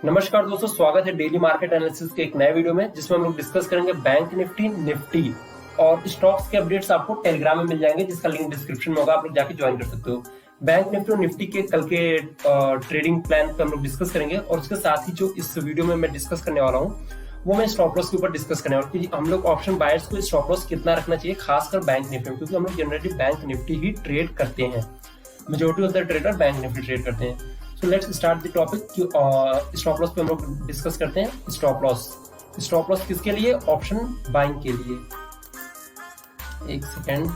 नमस्कार दोस्तों, स्वागत है डेली मार्केट एनालिसिस के एक नए वीडियो में, जिसमें हम लोग डिस्कस करेंगे बैंक निफ्टी और स्टॉक्स के अपडेट्स आपको टेलीग्राम में मिल जाएंगे, जिसका लिंक डिस्क्रिप्शन में होगा। आप लोग जाके ज्वाइन कर सकते हो। बैंक निफ्टी और निफ्टी के कल के ट्रेडिंग प्लान पे हम लोग डिस्कस करेंगे, और उसके साथ ही जो इस वीडियो में मैं डिस्कस करने वाला हूँ वो मैं स्टॉप लॉस के ऊपर डिस्कस करने वाला हूँ कि हम लोग ऑप्शन बायर्स को स्टॉप लॉस कितना रखना चाहिए, खासकर बैंक निफ्टी में, क्योंकि हम लोग जनरली बैंक निफ्टी ही ट्रेड करते हैं। Majority of the trader bank Nifty trade करते हैं। So let's start the topic. Stop loss पे हम लोग डिस्कस करते हैं। स्टॉप लॉस किसके लिए? ऑप्शन बाइंग के लिए। एक सेकेंड।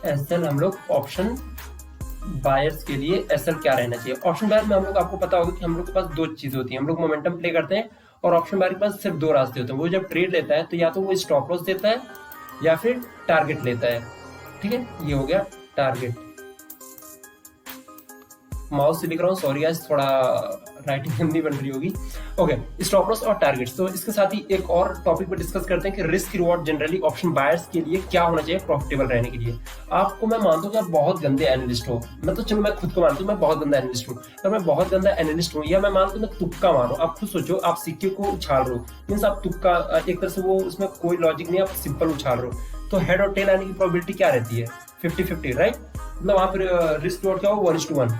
एसएल हम लोग ऑप्शन बायर्स के लिए एसएल क्या रहना चाहिए? ऑप्शन बायर में हम लोग, आपको पता होगा कि हम लोग के पास दो चीज होती है। हम लोग मोमेंटम प्ले करते हैं, और ऑप्शन बायर के पास सिर्फ दो रास्ते होते हैं। वो जब ट्रेड लेता है तो या तो वो स्टॉप लॉस देता है या फिर टारगेट लेता है। ठीक है, ये हो गया टारगेट। माउस से लिख रहा हूँ, सॉरी गाइस, थोड़ा राइटिंग गंदी बन रही होगी। ओके, स्टॉप लॉस और टारगेट्स। तो इसके साथ ही एक और टॉपिक पर डिस्कस करते हैं कि risk reward generally option buyers के लिए क्या होना चाहिए प्रॉफिटेबल रहने के लिए। आपको मैं मानता हूँ कि आप बहुत गंदे एनालिस्ट हो। मैं खुद को मानता हूँ मैं बहुत गंदा एनालिस्ट हूँ। अगर मैं बहुत गंदा एनालिस्ट हूँ, या मैं मानता हूँ मैं तुक्का मारो, आप खुद सोचो, आप सिक्के को उछाल रहे हो, मीन्स आप तुक्का, एक तरह से वो उसमें कोई लॉजिक नहीं, आप सिंपल उछाल रहे हो। तो हेड और टेल आने की प्रोबेबिलिटी क्या रहती है? 50-50, राइट? मतलब वहां पर रिस्क रिवॉर्ड क्या हो? 1:1।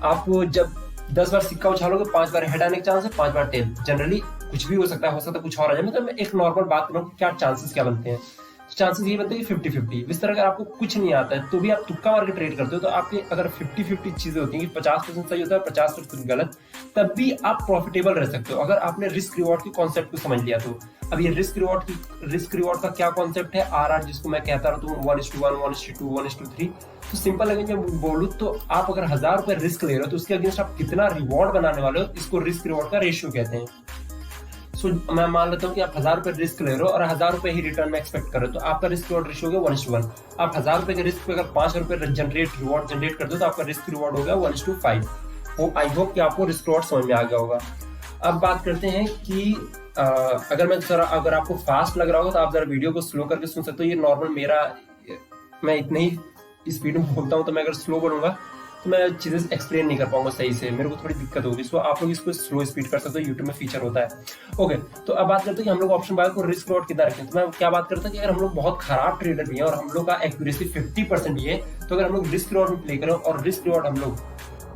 आप जब 10 बार सिक्का उछालोगे, 5 बार हेड आने के चांस है, 5 बार टेल। जनरली कुछ भी हो सकता है कुछ और आ जाए। मतलब मैं एक नॉर्मल बात कर रहा हूँ, क्या चांसेस क्या बनते हैं। चांसेस ये बनते हैं 50-50। इस तरह अगर आपको कुछ नहीं आता है तो भी आप तुक्का मार के ट्रेड करते हो, तो आपके अगर 50-50 चीजें होती हैं कि 50% सही होता है, 50% गलत, तब भी आप प्रॉफिटेबल रह सकते हो, अगर आपने रिस्क रिवॉर्ड के कॉन्सेप्ट को समझ लिया तो। अब ये रिस्क रिवॉर्ड का क्या कॉन्सेप्ट है? आरआर, जिसको मैं कहता रहता हूँ 1:1, 1:2, 1:3। तो सिंपल अगर मैं बोलूँ तो आप अगर 1000 रुपए रिस्क ले रहे हो तो उसके अगेंस्ट आप कितना रिवॉर्ड बनाने वाले हो, इसको रिस्क रिवॉर्ड का रेशियो कहते हैं। सो मैं मान लेता हूँ कि आप 1000 रुपए रिस्क ले रहे हो और 1000 रुपए ही रिटर्न में एक्सपेक्ट कर रहे हो, तो आपका रिस्क रिवॉर्ड रेशियो हो गया 1:1। आप 1000 रुपए के रिस्क पे अगर 5 रुपए रिवॉर्ड जनरेट करते हो तो आपका रिस्क रिवॉर्ड हो गया 1:5। आई होप कि आपको रिस्क रिवॉर्ड समझ में आ गया होगा। अब बात करते हैं कि अगर आपको फास्ट लग रहा होगा तो आप जरा वीडियो को स्लो करके सुन सकते हो। ये नॉर्मल मैं इतने ही स्पीड में बोलता हूँ, तो मैं अगर स्लो बोलूंगा तो मैं चीजें एक्सप्लेन नहीं कर पाऊंगा सही से, मेरे को थोड़ी दिक्कत होगी। सो आप लोग इसको स्लो स्पीड कर सकते हो, यूट्यूब में फीचर होता है। ओके, तो अब बात करते हैं कि हम लोग ऑप्शन बायर को रिस्क रिवॉर्ड कितना रखें। तो मैं क्या बात करता हूँ कि अगर हम लोग बहुत खराब ट्रेडर भी हैं और हम लोग का एक्यूरेसी 50% भी है, तो अगर हम लोग रिस्क रिवॉर्ड में प्ले करें और रिस्क रिवॉर्ड हम लोग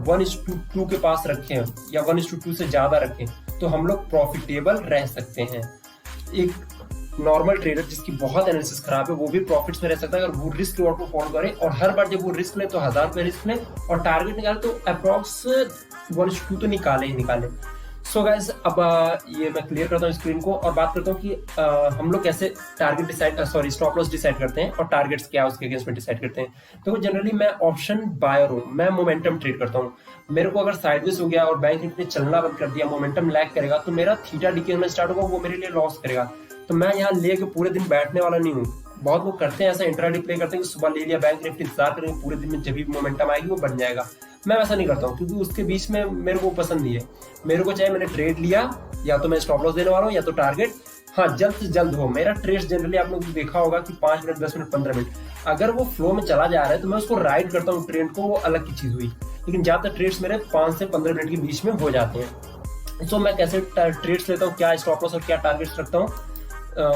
1:2 के पास रखें या 1:2 से ज्यादा रखें, तो हम लोग प्रॉफिटेबल रह सकते हैं। एक नॉर्मल ट्रेडर जिसकी बहुत एनालिसिस खराब है, वो भी प्रॉफिट्स में रह सकता है अगर वो रिस्क रिवॉर्ड को फॉलो करे, और हर बार जब वो रिस्क ले तो 1000 रुपए रिस्क ले, और टारगेट निकाले तो अप्रॉक्स 1:2 तो निकाले ही निकाले। सो गाइस, अब ये मैं क्लियर करता हूँ स्क्रीन को और बात करता हूँ कि हम लोग कैसे स्टॉप लॉस डिसाइड करते हैं और टारगेट्स क्या उसके अगेंस्ट में डिसाइड करते हैं। तो जनरली मैं ऑप्शन बायर हूँ, मैं मोमेंटम ट्रेड करता हूँ। मेरे को अगर साइडवेज हो गया और बैंक निफ्टी ने चलना बंद कर दिया, मोमेंटम लैग करेगा, तो मेरा थीटा डिके होना स्टार्ट होगा, वो मेरे लिए लॉस करेगा। तो मैं यहाँ लेके पूरे दिन बैठने वाला नहीं हूँ। बहुत लोग करते हैं ऐसा, इंट्राडे प्ले करते हैं कि सुबह ले लिया बैंक निफ्टी, इंतजार करेंगे पूरे दिन में, जब भी मोमेंटम आएगी वो बन जाएगा। मैं वैसा नहीं करता हूँ, क्योंकि उसके बीच में मेरे को पसंद नहीं है। मेरे को चाहे मैंने ट्रेड लिया, या तो मैं स्टॉप लॉस देने वाला हूँ या तो टारगेट, हाँ, जल्द से जल्द हो। मेरा ट्रेड जनरली आप लोगों ने देखा होगा कि 5 मिनट, 10 मिनट, 15 मिनट। अगर वो फ्लो में चला जा रहा है तो मैं उसको राइड करता हूँ ट्रेड को, वो अलग की चीज हुई। लेकिन ज्यादातर ट्रेड्स मेरे 5 से 15 मिनट के बीच में हो जाते हैं। तो मैं कैसे ट्रेड्स लेता हूँ, क्या स्टॉप लॉस और क्या टारगेट्स रखता हूँ,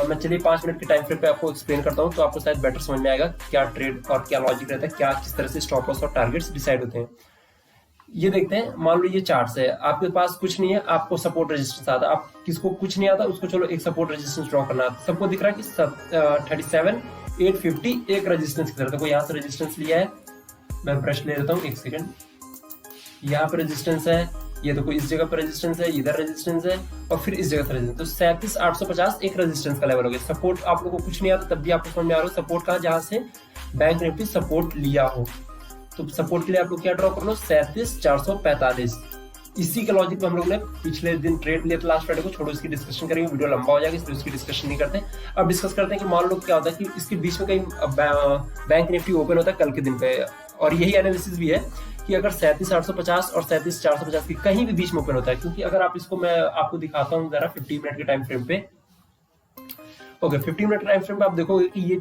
मैं चलिए 5 मिनट के टाइम फ्रेम पे आपको एक्सप्लेन करता हूँ, तो आपको शायद बेटर समझ में आएगा क्या ट्रेड और क्या लॉजिक रहता है, क्या किस तरह से स्टॉप लॉस और टारगेट्स डिसाइड होते हैं। ये देखते हैं, मान लो ये चार्ट है, आपके पास कुछ नहीं है, आपको सपोर्ट रेजिस्टेंस आता है। आप किसको कुछ नहीं आता उसको चलो एक सपोर्ट रेजिस्टेंस ड्रॉ करना आता है। सबको दिख रहा है कि 37,850 एक रेजिस्टेंस की तरह। देखो यहाँ से रेजिस्टेंस लिया है, मैं ब्रश ले लेता हूँ, एक सेकेंड। यहाँ पे रेजिस्टेंस है, ये देखो इस जगह पर रेजिस्टेंस है, इधर रेजिस्टेंस है, और फिर इस जगह से रेजिस्टेंस। तो 37,850 एक रेजिस्टेंस का लेवल हो गया। सपोर्ट आप लोगों को कुछ नहीं आता तब भी आपको समझ में आ रहा हो सपोर्ट का, जहां से बैंक निफ्टी सपोर्ट लिया हो। तो सपोर्ट के लिए आप लोग क्या ड्रॉ कर लो? 37,445। इसी के लॉजिक पे हम लोग ने पिछले दिन ट्रेड लिया था, लास्ट फ्राइडे को। छोड़ो, इसकी डिस्कशन करेंगे, वीडियो लंबा हो जाएगा, इसलिए उसकी डिस्कशन नहीं करते। अब डिस्कस करते हैं कि मान लो क्या होता है कि इसके बीच में कहीं बैंक निफ्टी ओपन होता है कल के दिन पे, और यही एनालिसिस भी है कि अगर 37,850 और 37,450 की कहीं भी बीच में ओपन होता है, क्योंकि अगर आप इसको, मैं आपको दिखाता हूँ जरा 15 मिनट के टाइम फ्रेम पे। ओके, 15 मिनट टाइम फ्रेम पे आप देखोगे कि ये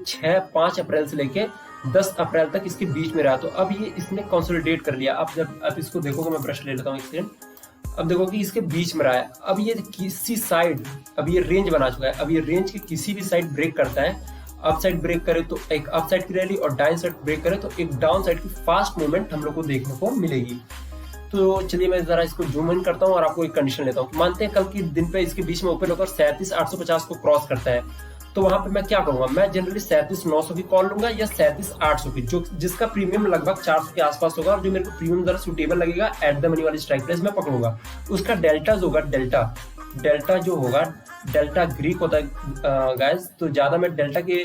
5 अप्रैल से लेके 10 अप्रैल तक इसके बीच में रहा। तो अब ये इसने कंसोलिडेट कर लिया। आप जब आप इसको देखोगे, मैं ब्रश ले लेता हूँ एक सेकंड, अब देखो कि इसके बीच में रहा है, अब ये किसी साइड, अब ये रेंज बना चुका है, अब ये रेंज के किसी भी साइड ब्रेक करता है, अप साइड ब्रेक करे तो एक अप साइड की रैली और डाउन साइड ब्रेक करे तो एक डाउन साइड की फास्ट मूवमेंट हम लोग को देखने को मिलेगी। तो चलिए मैं जरा इसको जूम इन करता हूँ और आपको एक कंडीशन लेता हूँ। मानते हैं कल के दिन पे इसके बीच में ओपन होकर 37,850 को क्रॉस करता है, तो वहां पे मैं क्या करूंगा, मैं जनरली 37,900 की कॉल लूंगा या 37,800 की, जो जिसका प्रीमियम लगभग 400 के आसपास होगा और जो मेरे को प्रीमियम जरा सुटेबल लगेगा एट द मनी वाली स्ट्राइक प्राइस में पकड़ूंगा। उसका डेल्टा जो होगा, डेल्टा जो होगा, डेल्टा ग्रीक होता है गाइस, तो ज्यादा मैं डेल्टा के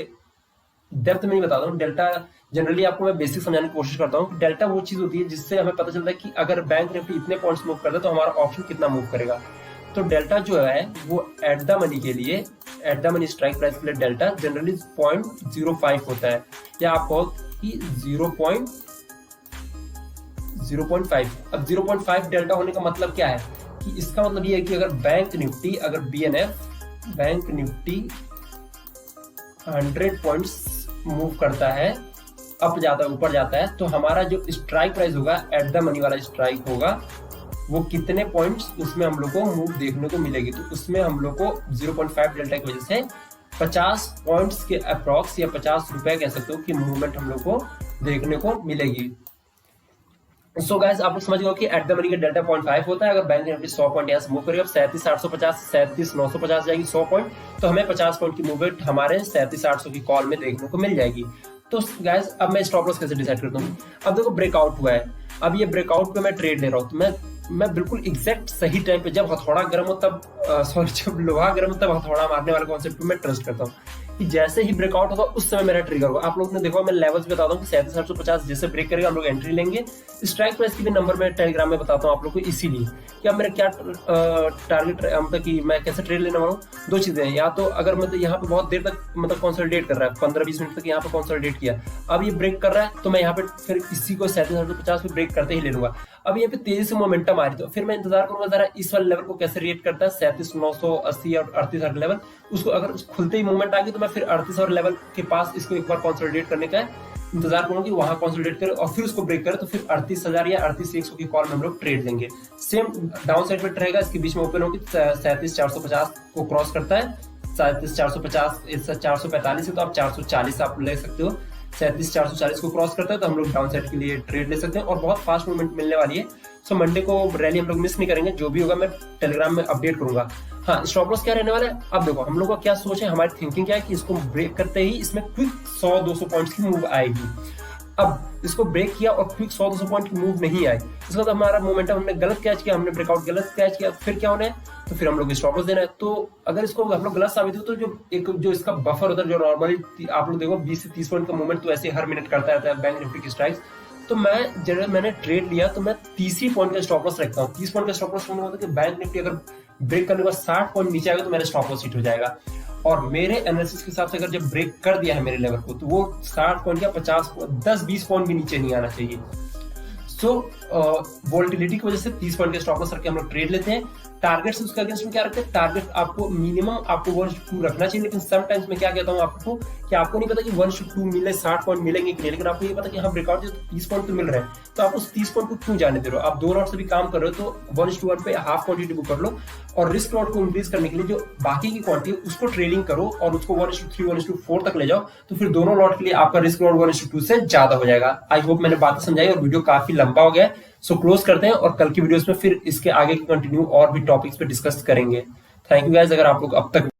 डेप्थ में नहीं बताता हूँ। डेल्टा जनरली आपको मैं बेसिक समझाने की कोशिश करता हूँ। डेल्टा वो चीज होती है जिससे हमें पता चलता है कि अगर बैंक निफ्टी इतने पॉइंट्स मूव करता है तो हमारा ऑप्शन कितना मूव करेगा। तो डेल्टा जो है वो एट द मनी के लिए, at the money strike price के लिए डेल्टा जनरली 0.05 होता है, या आप कहो कि 0.5। अब 0.5 डेल्टा होने का मतलब क्या है कि इसका मतलब ये है कि अगर बैंक निफ्टी, अगर BNF bank Nifty 100 points move करता है, अप जाता है, ऊपर जाता है, तो हमारा जो स्ट्राइक प्राइस होगा, एट द मनी वाला स्ट्राइक होगा, वो कितने पॉइंट्स उसमें हम लोग को मूव देखने को मिलेगी। तो उसमें हम लोग को 0.5 डेल्टा की वजह से 50 पॉइंट्स के अप्रॉक्स या 50 रुपए कह सकते हो कि मूवमेंट हम लोग को देखने को मिलेगी। सो गाइस आप लोग समझ गए कि एट द मनी का डेल्टा 0.5 होता है। अगर बैंक निफ्टी 100 पॉइंट यहाँ से मूव करेगा, 37,850 37,950 जाएगी 100 पॉइंट, तो हमें 50 पॉइंट की मूवमेंट हमारे 37,800 की कॉल में देखने को मिल जाएगी। तो गाइस अब मैं स्टॉप लॉस कैसे डिसाइड करता हूँ। अब देखो ब्रेकआउट हुआ है, अब ये ब्रेकआउट पे मैं ट्रेड ले रहा हूँ, तो मैं बिल्कुल एग्जैक्ट सही टाइम पे, जब हथौड़ा गर्म हो तब जब लोहा गर्म हो तब हथौड़ा मारने वाले कॉन्सेप्ट पे मैं ट्रस्ट करता हूँ कि जैसे ही ब्रेकआउट होगा उस समय मेरा ट्रिगर होगा। आप लोगों ने देखा, मैं लेवल्स बताता हूँ कि 37,850 जैसे ब्रेक करेगा हम लोग एंट्री लेंगे। स्ट्राइक प्राइस की भी नंबर मैं टेलीग्राम में बताता हूँ आप लोग को, इसीलिए कि अब मेरा क्या टारगेट मतलब कि मैं कैसे ट्रेड लेने वाला हूँ। दो चीजें हैं, या तो अगर मतलब यहाँ पे बहुत देर तक मतलब कंसोलिडेट कर रहा है, 15-20 मिनट तक यहाँ पे कंसोलिडेट किया, अब ये ब्रेक कर रहा है तो मैं यहाँ पे फिर इसी को 37,850 पे ब्रेक करते ही ले लूंगा। अब यहाँ पे तेजी से मोमेंटम आ रही, तो फिर मैं इंतजार करूंगा जरा इस वाले लेवल को कैसे रिएक्ट करता है, 37,980 और 38,000 लेवल। उसको अगर खुलते ही मूवमेंट आ गई तो मैं फिर 38,000 लेवल के पास इसको एक बार कंसोलिडेट करने का इंतजार करूंगा कि वहां कंसोलिडेट करे और फिर उसको ब्रेक करे, तो फिर 38,000 या 38,100 की कॉल में हम लोग ट्रेड लेंगे। सेम डाउन साइड पे रहेगा, इसके बीच में ओपन होगी 37,450 को क्रॉस करता है, 37,450 445 है तो आप 440 आप ले सकते हो, 37,440 को क्रॉस करता है तो हम लोग डाउन साइड के लिए ट्रेड ले सकते हैं और बहुत फास्ट मूवमेंट मिलने वाली है। सो मंडे को रैली हम लोग मिस नहीं करेंगे, जो भी होगा मैं टेलीग्राम में अपडेट करूंगा। हाँ, स्टॉप लॉस क्या रहने वाला है, अब देखो हम लोग का क्या सोच है, हमारी थिंकिंग क्या है कि इसको ब्रेक करते ही इसमें क्विक 100-200 पॉइंट्स की मूव आएगी। अब इसको ब्रेक किया और क्विक 100-200 पॉइंट की मूव नहीं आई, इसका मतलब हमारा मोमेंटम हमने गलत कैच किया, हमने ब्रेकआउट गलत कैच किया, फिर क्या होना है, तो फिर हम लोग स्टॉप लॉस देना है। तो अगर इसको हम लोग गलत साबित हो तो जो इसका बफर होता है, जो नॉर्मली आप लोग देखो 20 से 30 पॉइंट का मूवमेंट तो ऐसे हर मिनट करता रहता है बैंक निफ्टी की स्ट्राइक्स, तो मैंने ट्रेड लिया तो मैं 30 पॉइंट का स्टॉप लॉस रखता हूँ। 30 पॉइंट का स्टॉप लॉस होता है कि बैंक निफ्टी अगर ब्रेक करने के बाद 60 पॉइंट नीचे आएगा तो मेरा स्टॉप लॉस हिट हो जाएगा, और मेरे एनालिसिस के हिसाब से अगर जब ब्रेक कर दिया है मेरे लेवल को तो वो 60 पॉइंट या 10-20 पॉइंट भी नीचे नहीं आना चाहिए। सो वोलेटिलिटी की वजह से 30 पॉइंट के स्टॉप लॉस रख के हम लोग ट्रेड लेते हैं। टारगेट से उसके अगेंस्ट में क्या रखते हैं, टारगेट आपको मिनिमम आपको 1:2 रखना चाहिए, लेकिन समटाइम्स मैं क्या कहता हूँ आपको कि आपको नहीं पता कि 1:2 मिले 60 पॉइंट मिलेंगे कि नहीं, लेकिन आपको ये पता कि हाँ ब्रेकआउट जो 30 पॉइंट तो मिल रहे हैं, तो आप उस 30 पॉइंट को क्यों जाने दे रहे हो। आप 2 लॉट से भी काम कर रहे हो तो 1:1 पे हाफ क्वांटिटी बुक कर लो और रिस्क लॉट को इंक्रीज करने के लिए जो बाकी की क्वांटिटी उसको ट्रेडिंग करो और उसको 1:3 1:4 तक ले जाओ, तो फिर दोनों लॉट के लिए आपका रिस्क लॉट 1:2 से ज्यादा हो जाएगा। आई होप मैंने बातें समझाई और वीडियो काफी लंबा हो गया है। सो क्लोज करते हैं और कल की वीडियोस में फिर इसके आगे की कंटिन्यू और भी टॉपिक्स पे डिस्कस करेंगे। थैंक यू गाइस, अगर आप लोग अब तक